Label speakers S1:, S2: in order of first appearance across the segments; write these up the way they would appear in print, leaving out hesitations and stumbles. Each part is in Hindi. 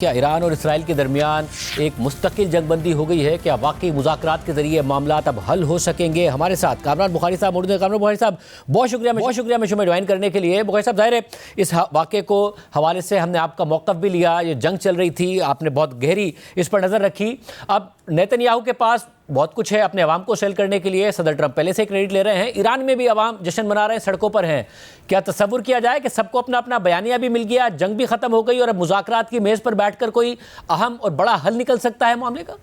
S1: क्या ईरान और इसराइल के दरमियान एक मुस्तकिल जंगबंदी हो गई है? क्या वाकई मुज़ाकरात के जरिए मामला अब हल हो सकेंगे? हमारे साथ कामरान बुखारी साहब मौजूद हैं। कामरान बुखारी साहब, बहुत शुक्रिया शो में ज्वाइन करने के लिए। बुखारी साहब, ज़ाहिर है इस वाक़े को हवाले से हमने आपका मौक़िफ़ भी लिया, ये जंग चल रही थी, आपने बहुत गहरी इस पर नज़र रखी। अब नेतन्याहू के पास बहुत कुछ है अपने अवाम को सेल करने के लिए, सदर ट्रंप पहले से क्रेडिट ले रहे हैं, ईरान में भी अवाम जश्न मना रहे हैं, सड़कों पर हैं। क्या तसव्वुर किया जाए कि सबको अपना अपना बयानिया भी मिल गया, जंग भी ख़त्म हो गई और अब मुज़ाकरात की मेज़ पर बैठकर कोई अहम और बड़ा हल निकल सकता है मामले का?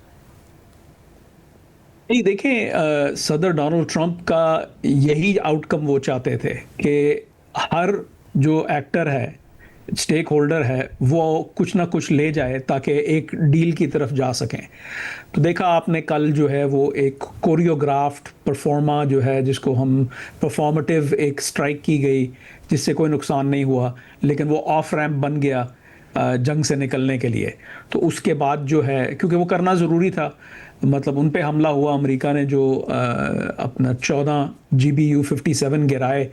S2: नहीं, देखें, सदर डोनाल्ड ट्रंप का यही आउटकम वो चाहते थे कि हर जो एक्टर है, स्टेक होल्डर है, वो कुछ ना कुछ ले जाए ताकि एक डील की तरफ जा सकें। तो देखा आपने कल जो है वो एक कोरियोग्राफ्ड परफॉर्मा जो है, जिसको हम परफॉर्मेटिव एक स्ट्राइक की गई, जिससे कोई नुकसान नहीं हुआ, लेकिन वो ऑफ रैम्प बन गया जंग से निकलने के लिए। तो उसके बाद जो है, क्योंकि वो करना ज़रूरी था, मतलब उन पे हमला हुआ, अमेरिका ने जो अपना 14 GBU-57 गिराए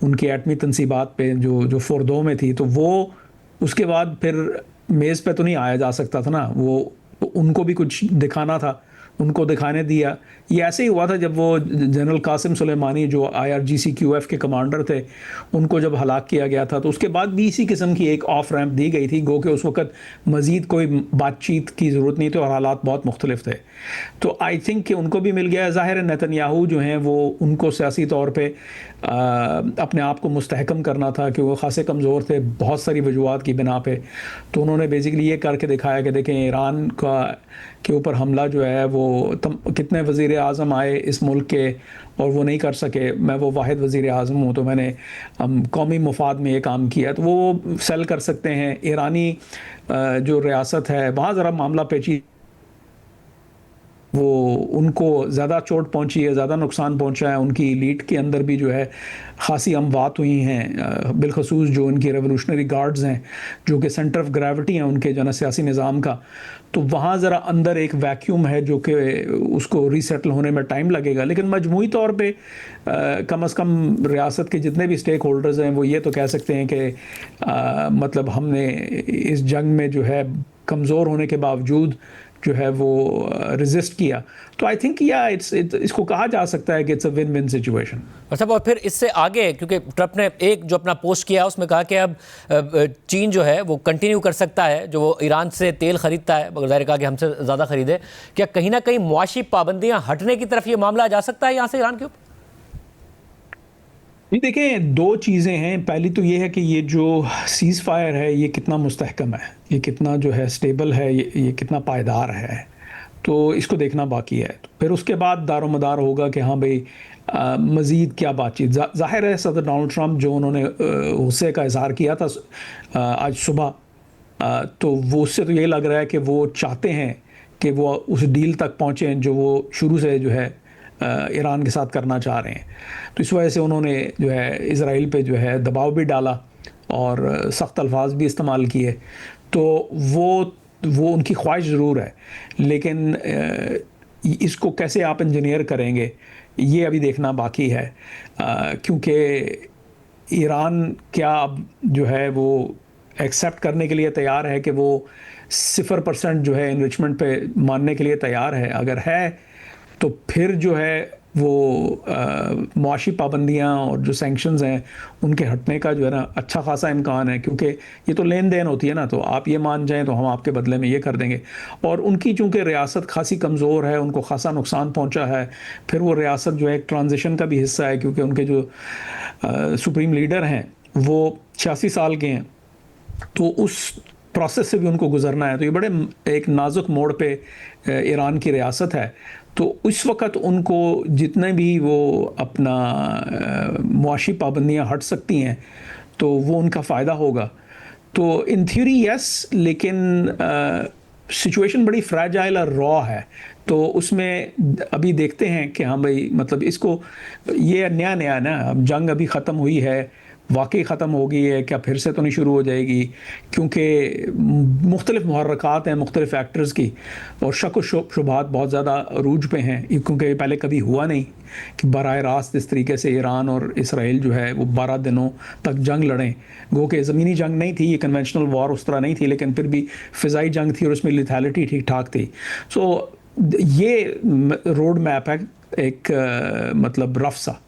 S2: उनकी एटमी तनसीबात पे जो फोर्दो में थी, तो वो उसके बाद फिर मेज़ पे तो नहीं आया जा सकता था ना, वो तो उनको भी कुछ दिखाना था, उनको दिखाने दिया। ये ऐसे ही हुआ था जब वो जनरल कासिम सुलेमानी जो IRGC-QF के कमांडर थे, उनको जब हलाक किया गया था, तो उसके बाद भी इसी किस्म की एक ऑफ रैम्प दी गई थी। गो कि उस वक़्त मज़ीद कोई बातचीत की ज़रूरत नहीं थी और हालात बहुत मुख्तलिफ थे। तो आई थिंक कि उनको भी मिल गया। ज़ाहिर है नेतन्याहू जो हैं वो, उनको सियासी तौर पे अपने आप को मुस्तहकम करना था कि वो खासे कमज़ोर थे बहुत सारी वजूहात की बिना पे। तो उन्होंने बेसिकली ये करके दिखाया कि देखें, ईरान के ऊपर हमला जो है वो कितने वज़ीर आज़म आए इस मुल्क के और वो नहीं कर सके। मैं वो वाहिद वज़ीर आज़म हूँ, तो मैंने कौमी मुफाद में ये काम किया, तो वो सेल कर सकते हैं। ईरानी जो रियासत है वहाँ ज़रा मामला पेची, वो उनको ज़्यादा चोट पहुंची है, ज़्यादा नुकसान पहुंचा है। उनकी लीड के अंदर भी जो है ख़ासी अमवात हुई हैं, बिलखसूस जो उनकी रेवोल्यूशनरी गार्ड्स हैं, जो कि सेंटर ऑफ ग्रेविटी हैं उनके जो ना सियासी निज़ाम का। तो वहाँ ज़रा अंदर एक वैक्यूम है जो कि उसको रीसेटल होने में टाइम लगेगा। लेकिन मजमूई तौर पे कम अज़ कम रियासत के जितने भी स्टेक होल्डर्स हैं वो ये तो कह सकते हैं कि मतलब हमने इस जंग में जो है कमज़ोर होने के बावजूद जो है वो रेजिस्ट किया। तो आई थिंक इसको कहा जा सकता है कि it's a win win situation.
S1: अच्छा, और फिर इससे आगे, क्योंकि ट्रंप ने एक जो अपना पोस्ट किया उसमें कहा कि अब चीन जो है वो कंटिन्यू कर सकता है, जो वो ईरान से तेल खरीदता है, मगर ज़ाहिर कहा कि हमसे ज़्यादा खरीदे। क्या कहीं ना कहीं मुआशी पाबंदियां हटने की तरफ ये मामला जा सकता है यहाँ से ईरान के ऊपर?
S2: जी, देखें, दो चीज़ें हैं। पहली तो ये है कि ये जो सीज़ फायर है ये कितना मुस्तहकम है, ये कितना जो है स्टेबल है, ये कितना पायदार है, तो इसको देखना बाकी है। तो फिर उसके बाद दारोमदार होगा कि हाँ भाई मज़ीद क्या बातचीत। ज़ाहिर है सदर डोनाल्ड ट्रंप जो उन्होंने गुस्से का इज़हार किया था आज सुबह, तो वो उससे तो ये लग रहा है कि वो चाहते हैं कि वो उस डील तक पहुँचें जो वो शुरू से जो है ईरान के साथ करना चाह रहे हैं। तो इस वजह से उन्होंने जो है इज़राइल पे जो है दबाव भी डाला और सख्त अल्फाज भी इस्तेमाल किए। तो वो उनकी ख्वाहिश ज़रूर है, लेकिन इसको कैसे आप इंजीनियर करेंगे ये अभी देखना बाकी है, क्योंकि ईरान क्या अब जो है वो एक्सेप्ट करने के लिए तैयार है कि वो 0% जो है इनरिचमेंट पे मानने के लिए तैयार है। अगर है तो फिर जो है वो मुआशी पाबंदियाँ और जो सैंक्शंस हैं उनके हटने का जो है ना अच्छा खासा इम्कान है, क्योंकि ये तो लेन देन होती है ना, तो आप ये मान जाएं तो हम आपके बदले में ये कर देंगे। और उनकी चूँकि रियासत खासी कमज़ोर है, उनको खासा नुकसान पहुंचा है, फिर वो रियासत जो है एक ट्रांजिशन का भी हिस्सा है, क्योंकि उनके जो सुप्रीम लीडर हैं वो 86 साल के हैं, तो उस प्रोसेस से भी उनको गुजरना है। तो ये बड़े एक नाजुक मोड़ पे ईरान की रियासत है। तो इस वक्त उनको जितने भी वो अपना मुआशी पाबंदियाँ हट सकती हैं तो वो उनका फ़ायदा होगा। तो इन थ्योरी यस, लेकिन सिचुएशन बड़ी फ्रैजाइल और रॉ है, तो उसमें अभी देखते हैं कि हाँ भाई, मतलब इसको ये नया ना, अब जंग अभी ख़त्म हुई है, वाकई ख़त्म हो गई है, क्या फिर से तो नहीं शुरू हो जाएगी, क्योंकि मुख्तलिफ मुहर्रकात हैं मुख्तलिफ फैक्टर्स की, और शक व शुबहात बहुत ज़्यादा अरूज पे हैं, क्योंकि पहले कभी हुआ नहीं कि बराह रास्त इस तरीके से ईरान और इसराइल जो है वो 12 दिनों तक जंग लड़ें। गो कि ज़मीनी जंग नहीं थी, ये कन्वेंशनल वॉर उस तरह नहीं थी, लेकिन फिर भी फ़िज़ाई जंग थी और उसमें लिथैलिटी ठीक ठाक थी। सो ये रोड मैप है एक मतलब रफ सा।